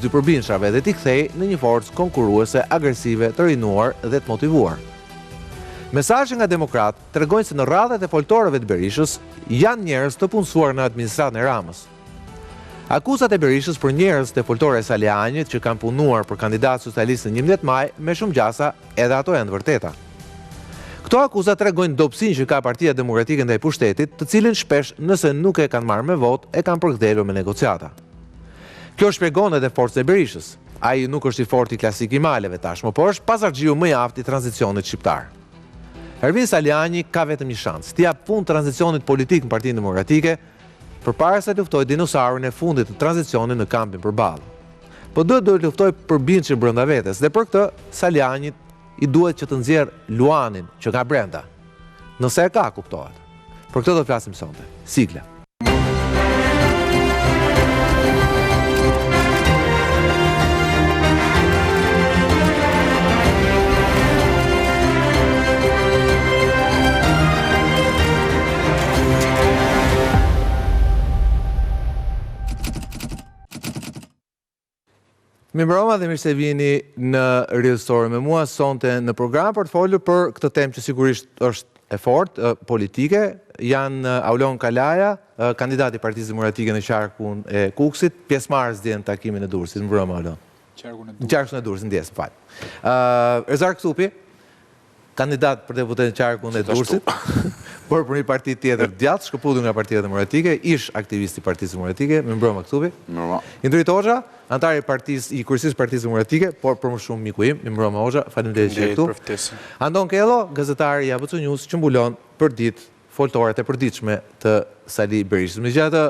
dy përbindshave dhe t'i kthej në një forcë konkurruese agresive të rinuar dhe të motivuar. Mesazhet nga demokrat tregojnë se në radhat e foltorëve të Berishës janë njerëz të punësuar në administratën e Ramës. Akuzat e Berishës për njerëz të foltorëve Salianit që kanë punuar për kandidat socialist në 11 maj me shumë gjasa, edhe ato janë të vërteta. Këto akuzat tregojnë dobësinë që ka Partia Demokratike ndaj pushtetit, të cilin shpesh nëse nuk e kanë marrë me votë, e kanë përkthyer me negociata. Kjo shpjegon edhe forcën e Berishës. Ai nuk është i fortë i klasik i maleve tashmë, por është pasardhëxiu më i aftë i tranzicionit shqiptar. Ervin Saliani ka vetëm një shans, t'i jap fund tranzicionit politik në Partinë Demokratike, përpara se të luftoj dinosaurin e fundit të tranzicionit në kampin përballë. Po do të luftoj përbindshëm brenda vetes, dhe për këtë Salianit i duhet që të nxjerrë luanin që ka brenda. Nëse e ka, kuptohet. Për këtë do të flasim sonte. Sigla. Mirëmbrëma dhe mirë se vini në Rrjedhësore me mua sonte në program për të folur për këtë temë që sigurisht është e fortë, politike. Janë Aulon Kalaja, kandidati i Partisë Demokratike në qarkun e Kukësit, pjesëmarrës dje në takimin e Durrësit. Mirëmbrëma Aulon. Në qarkun e Durrësit, ndjes, fal. Rezar Ksupi, kandidat për deputet në qarkun e Durrësit, por për një parti tjetër djathtë, shkëputur nga Partia Demokratike, ish aktivist i Partisë Demokratike. Mirëmbrëma Ksupi. Mirëmbrëma. Indrit Hoxha, antar i kryesisë Partisë Demokratike, por për më shumë miku im. Mirëmbrëma Hoxha, faleminderit që je këtu. Anton Kello, gazetar i ABC News, që mbulon për ditë foltoret e përditshme të Sali Berishës. Megjithatë,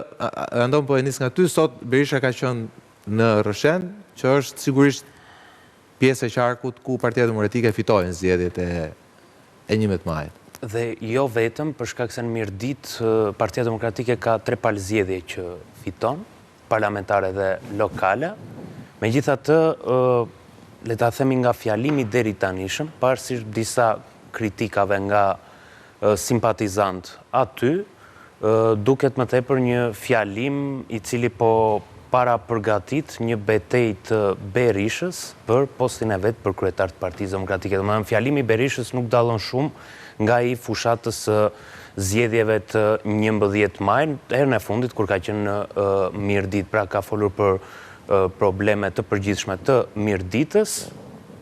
Anton po e nis nga ty, sot Berisha ka qenë në Rrëshen, që është sigurisht pjesë e qarkut ku Partia Demokratike fitoi në zgjedhjet e 11 majit. Dhe jo vetëm, për shkak se në mirëditë Partia Demokratike ka 3 palë zgjedhje që fiton, parlamentare dhe lokale. Megjithatë, le ta themi nga fjalimi deri tanishëm, pavarësisht disa kritikave nga simpatizant aty, duket më tepër një fjalim i cili po para përgatit një betejë të Berishës për postin e vet për kryetar të Partisë Demokratike. Domethënë, fjalimi i Berishës nuk dallon shumë nga i fushatës zgjedhjeve të 11 maj, herën e fundit kur ka qenë mirëditë, pra ka folur për probleme të përgjithshme të mirëditës,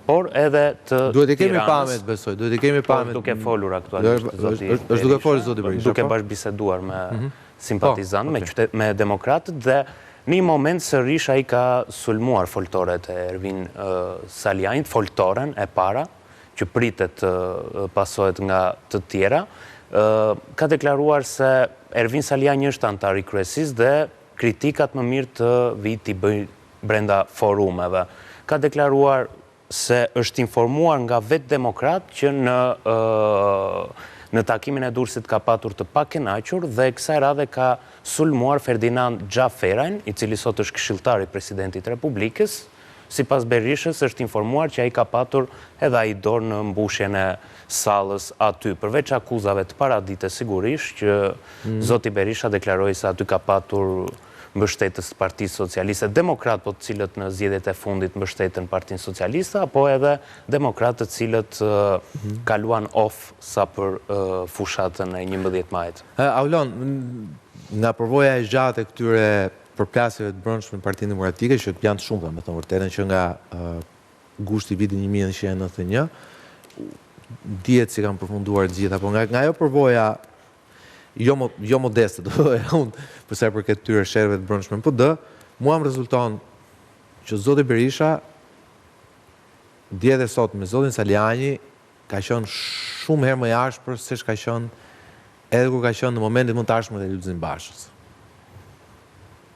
por edhe të Duhet i kemi pamet, besoj, duhet i kemi pamet. Duke folur aktualisht zoti Berisha. Është duke folur zoti Berisha. Duke bashkëbiseduar me simpatizantë, me demokratët, dhe në një moment sërish ai ka sulmuar foltoret e Ervin Salianit, foltoren e para, që pritet pasohet nga të tjera, ka deklaruar se Ervin Saliani është antar i kryesisë dhe kritikat më mirë të vit i bëj brenda forumeve. Ka deklaruar se është informuar nga vetë demokrat që në takimin e Durrësit ka patur të pakenaqur dhe kësaj radhe ka sulmuar Ferdinand Xhaferajn, i cili sot është këshilltar i presidentit Republikës. Sipas Berishës është informuar që ai ka patur edhe ai dorë në mbushjen e sallës aty. Përveç akuzave të paradite sigurisht që zoti Berisha deklaroi se aty ka patur mbështetës të Partisë Socialiste, demokrat, po të cilët në zgjedhjet e fundit mbështetën Partinë Socialiste, apo edhe demokratë të cilët kaluan off sa për fushatën e 11 majit. Aulon, nga përvoja e gjatë e këtyre përplasjeve të brendshme në Partinë Demokratike, që janë të shumta, me thënë vërtetën, që nga gushti i vitit 1991, dihet si kanë përfunduar të gjitha, por nga ajo përvoja jo modeste, do thoya unë, për sa i përket këtyre sherrëve të brendshme në PD, mua më rezulton që zoti Berisha dje dhe sot me zotin Saliani ka qenë shumë herë më i ashpër se ç'ka qenë edhe kur ka qenë në momentin më të ashpër të Lulzim Bashës.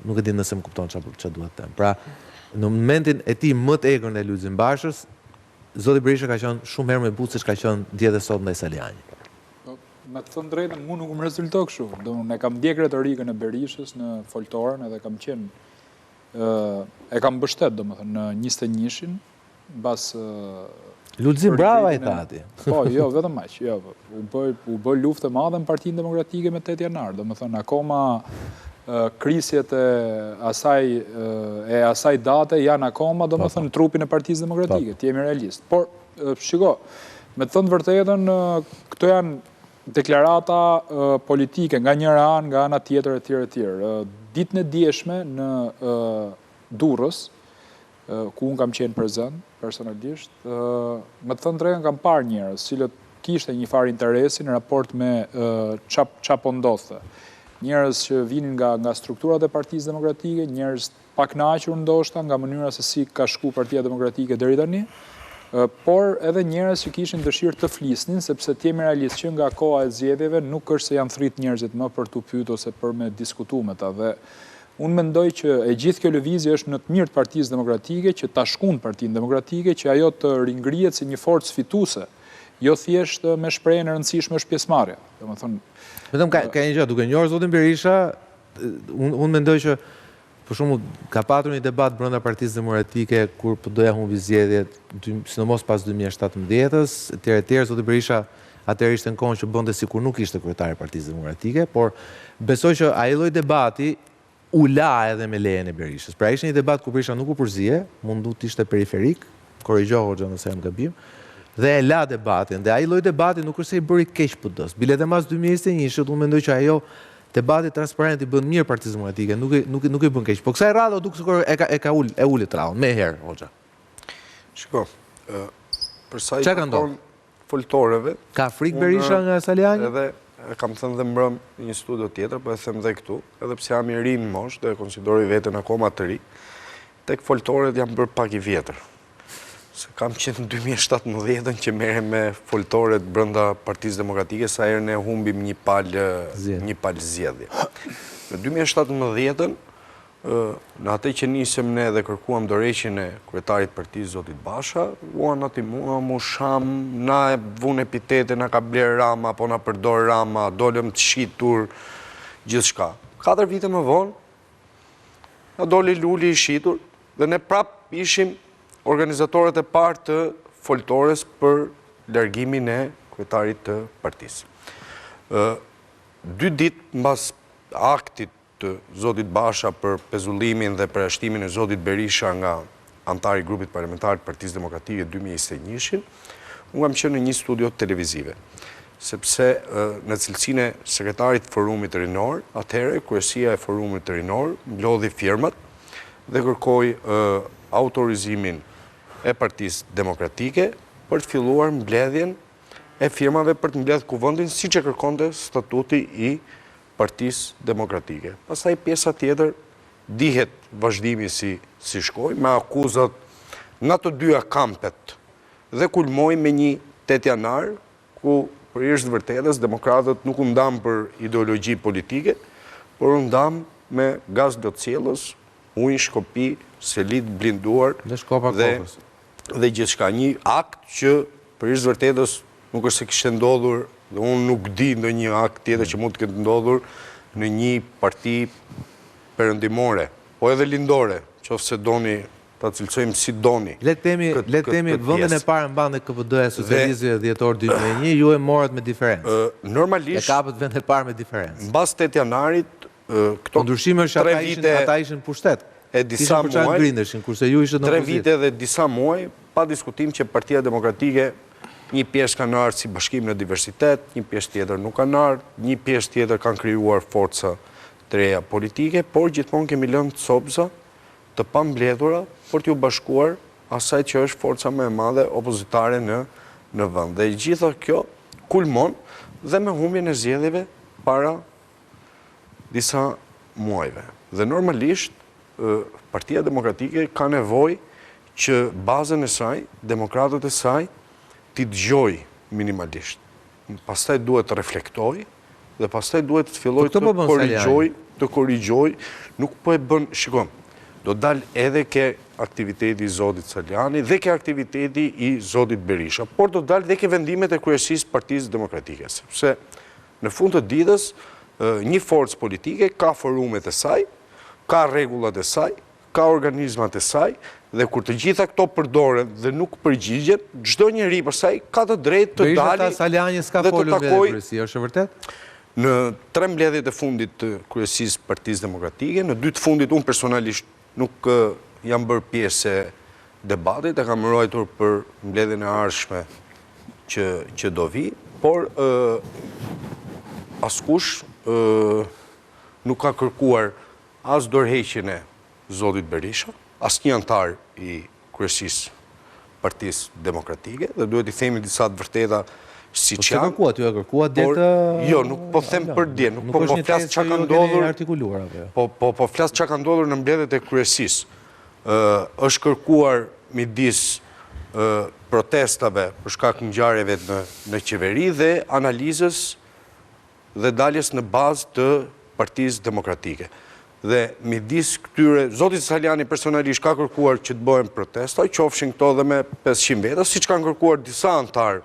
Nuk e di nëse më kupton ç'a duhet të them. Pra, në momentin e tij më të egër ndaj Lulzim Bashës, zoti Berisha ka qenë shumë herë më i butë se ç'ka qenë dje dhe sot ndaj Salianit. Me të thënë drejtën, mu nuk më rezulto kështu. Ne kam ndjek retorikën e Berishës në foltorën edhe kam qenë, e kam mbështet, domethënë, në 21-shin, mbas Lulzim brava i thati. Po, jo, vetëm aq, jo. U bë luftë e madhe në Partinë Demokratike me 8 janar, domethënë akoma krisjet e asaj date janë akoma, do më thënë, në trupin e Partisë Demokratike, të jemi realist. Por, shiko, me të thënë vërtetën, këto janë deklarata politike nga njëra anë, nga ana tjetër e tjerë. Ditën e dieshme në Durrës, ku unë kam qenë prezent, personalisht, me të thënë drejtën kam parë njerëz, cilët kishte një farë interesi në raport me çapo ndodhte. Njerëz që vinin nga strukturat e Partisë Demokratike, njerëz pa kënaqur ndoshta nga mënyra se si ka shku Partia Demokratike deri tani, por edhe njerëz që kishin dëshirë të flisnin, sepse të jemi realist që nga koha e zgjedhjeve nuk është se janë thrit njerëzit më për t'u pyetur ose për me diskutuar me ta. Dhe unë mendoj që e gjithë kjo lëvizje është në të mirë të Partisë Demokratike, që ta shkon Partinë Demokratike, që ajo të ringrihet si një forcë fituese, jo thjesht me shprehjen e rëndësishme është pjesëmarrja. Domethënë, vetëm ka një gjë, duke njohur zotin Berisha, unë mendoj që për shembull ka patur një debat brenda Partisë Demokratike kur po doja humbi zgjedhjet, sidomos pas 2017-s, etj. Zoti Berisha atëherë ishte në kohën që bënte sikur nuk ishte kryetari i Partisë Demokratike, por besoj që ai lloj debati u la edhe me lejen e Berishës. Pra ishte një debat ku Berisha nuk u përzihe, mundu të ishte periferik, korrigjohu Hoxha nëse jam gabim, dhe e la debatin, dhe ai lloj debati nuk është se i bëri keq PD-s. Bilet e mas 2021, unë mendoj që ajo debati transparent i bën mirë Partisë Demokratike, nuk i bën keq. Po kësaj radhe duk sikur e uli trallën me herë, Hoxha. Shiko, për sa i takon foltorëve, ka frikë Berisha nga Saliani? Edhe kam thënë dhe mbrëm një studio tjetër, po e them dhe këtu, edhe pse jam i ri në moshë dhe konsideroj veten akoma të ri, tek foltorët jam bërë pak i vjetër. Se kam qenë në 2017 që merrem me foltorët brenda Partisë Demokratike, sa herë ne humbim një palë zgjedhje. Në 2017, në atë që nisëm ne dhe kërkuam dorëheqjen e kryetarit partisë zotit Basha, uan ati mua mu sham, na e vun epitete, na ka bler Rama, apo na përdor Rama, dolëm të shitur, gjithçka. 4 vite më vonë, na doli Luli i shitur, dhe ne prap ishim organizatorët e parë të foltores për largimin e kryetarit të partisë. 2 ditë mbas aktit të zotit Basha për pezullimin dhe përjashtimin e zotit Berisha nga antari i grupit parlamentar të Partisë Demokratike 2021, unë kam qenë në një studio televizive, sepse në cilësinë e sekretarit të forumit rinor, atëherë kryesia e forumit rinor mblodhi firmat dhe kërkoi autorizimin e Partisë Demokratike për të filluar mbledhjen e firmave për të mbledhur kuvendin siç e kërkonte statuti i Partisë Demokratike. Pastaj pjesa tjetër dihet vazhdimi si shkoi me akuzat nga të dyja kampet dhe kulmoi me një 8 janar ku për hir të vërtetës demokratët nuk u ndan për ideologji politike, por u ndan me gaz lotësiellës, ujë, shkopi, selit blinduar dhe gjithçka. Një akt që për hir të vërtetës nuk është se kishte ndodhur, dhe unë nuk di ndonjë akt tjetër që mund të ketë ndodhur në një parti perëndimore, po edhe lindore, qofse doni ta cilësojmë si doni. Le të themi vendin e parë mban KPD-ja socialistëve dhjetor 2001, ju e morët me diferencë. Normalisht e kapët vendin e parë me diferencë. Mbas 8 janarit këto ndryshime është ata ishin pushtet. E disa muaj, kurse ju ishte në 3 vite dhe disa muaj, pa diskutim që Partia Demokratike një pjesë kanë ardhur si bashkim në diversitet, një pjesë tjetër nuk kanë ardhur, një pjesë tjetër kanë krijuar forca të reja politike, por gjithmonë kemi lënë copza të pambledhura për t'u bashkuar asaj që është forca më e madhe opozitare në vend. Dhe gjitha kjo kulmon dhe me humbjen e zgjedhjeve para disa muajve. Dhe normalisht Partia Demokratike ka nevojë që bazën e saj, demokratët e saj, t'i dëgjoj minimalisht. Pastaj duhet të reflektoj dhe pastaj duhet të filloj të korrigjoj, nuk po e bën, shikoj, do dal edhe ke aktiviteti i zotit Saliani dhe ke aktiviteti i zotit Berisha, por do dal dhe ke vendimet e kryesisë Partisë Demokratike, sepse në fund të ditës një forcë politike ka forumet e saj, ka rregullat e saj, ka organizmat e saj, dhe kur të gjitha këto përdoren dhe nuk përgjigjen, çdo njeri për saj ka të drejtë të dalë Saliani s'ka folur me kryesi, është e vërtet? Në 3 mbledhjet e fundit të kryesisë Partisë Demokratike, në 2 të fundit unë personalisht nuk jam bërë pjesë e debatit, e kam ruajtur për mbledhjen e ardhshme që do vi, por askush nuk ka kërkuar as dorëheqjen e zotit Berisha, as një antar i kryesisë Partisë Demokratike, dhe duhet i themi disa të vërteta si që janë. Po që kërkuat djetë... Jo, nuk po them për dje, nuk po flasë që ka ndodhur... Po flasë që ka ndodhur në mbledhjet e kryesisë. Është kërkuar midis protestave për shkak ngjarjeve në qeveri dhe analizës dhe daljes në bazë të Partisë Demokratike. Dhe midis këtyre, zoti Saliani personalisht ka kërkuar që të bëhen protesta, qofshin këto dhe me 500 veta, siç kanë kërkuar disa antarë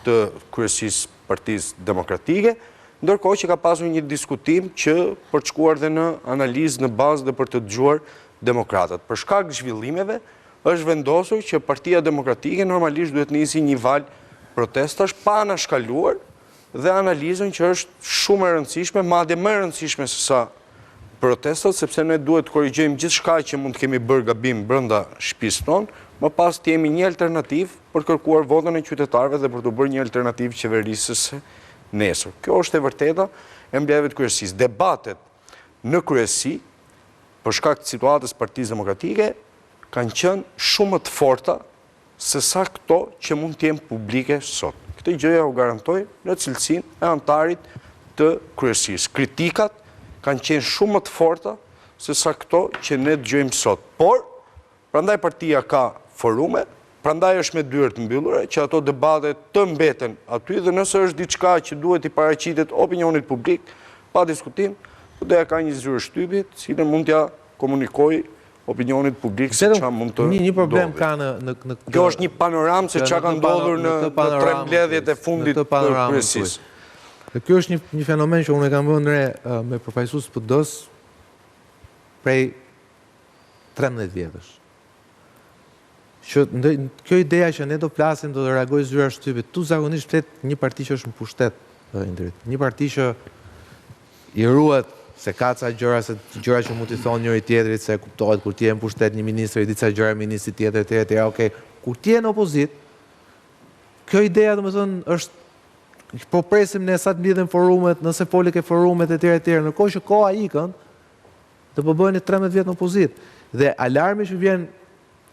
të kryesisë Partisë Demokratike, ndërkohë që ka pasur një diskutim që për të shkuar dhe në analizë në bazë dhe për të dëgjuar demokratët. Për shkak të zhvillimeve, është vendosur që Partia Demokratike normalisht duhet nisi një valë protestash pa anashkaluar dhe analizën që është shumë e rëndësishme, madje më e rëndësishme se sa protestat, sepse ne duhet të korrigjojmë gjithçka që mund të kemi bërë gabim brenda shtëpisë tonë, më pas të jemi një alternativë për kërkuar votën e qytetarëve dhe për të bërë një alternativë qeverisë së nesër. Kjo është e vërteta e mbledhjeve të kryesisë. Debatet në kryesi, për shkak të situatës Partisë Demokratike, kanë qenë shumë më të forta se sa këto që mund të jenë publike sot. Këtë gjëja u garantoj në cilësinë e antarit të kryesisë. Kritikat kanë qenë shumë më të forta se sa këto që ne dëgjojmë sot. Por, prandaj partia ka forume, prandaj është me dyert të mbyllura, që ato debate të mbeten aty dhe nëse është diçka që duhet i paraqitet opinionit publik, pa diskutim, doja ka një zyrë shtypi, cilën mund t'ja komunikoj opinionit publik se çfarë mund të një problem ka në kjo është një panoramë se çka ka ndodhur në 3 mbledhjet e fundit të kryesisë. Dhe kjo është një fenomen që unë e kam vënë re me përfaqësues PD-s prej 13 vjetësh. Kjo ideja që ne do flasim, do të reagoj zyra shtypit, tu zakonisht flet një parti që është në pushtet, një parti që i ruhet se ka ca gjëra, se gjëra që mund t'i thonë njëri tjetrit, se kuptohet kur ti je në pushtet një ministër, i di ca gjëra ministri tjetër, etj. Okej, kur ti je në opozit, kjo ideja domethënë është po presim ne sa të mblidhen forumet, nëse foli ke forumet etj. Ndërkohë që koha ikën, do po bëheni 13 vjet në opozit. Dhe alarmi që vjen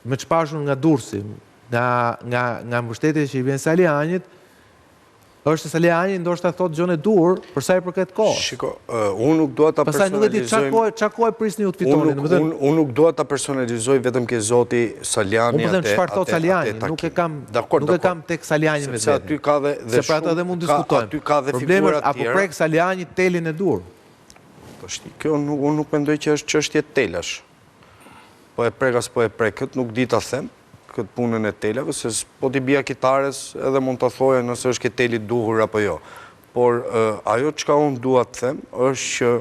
me çpashun nga Durrësi, nga mbështetja që i vjen Salianit, është se Saliani ndoshta thotë gjën e dur për sa i përket kohës. Shiko, unë nuk dua ta personalizoj. Çfarë kohë prisni ju të fitoni, domethënë? Unë nuk dua ta personalizoj vetëm ke zoti Saliani atë. Unë them çfarë thotë Saliani, nuk e kam tek Saliani vetë. Se aty ka dhe se për atë edhe mund diskutojmë. Aty ka dhe figura tjera. Apo prek Saliani telin e dur. Kjo unë nuk mendoj që është çështje telash. Po e prek as po e prek, këtë nuk di ta them. Këtë punën e telave, se po t'i bia kitares edhe mund të thoje nëse është ke telit duhur apo jo. Por ajo çka unë dua të them është që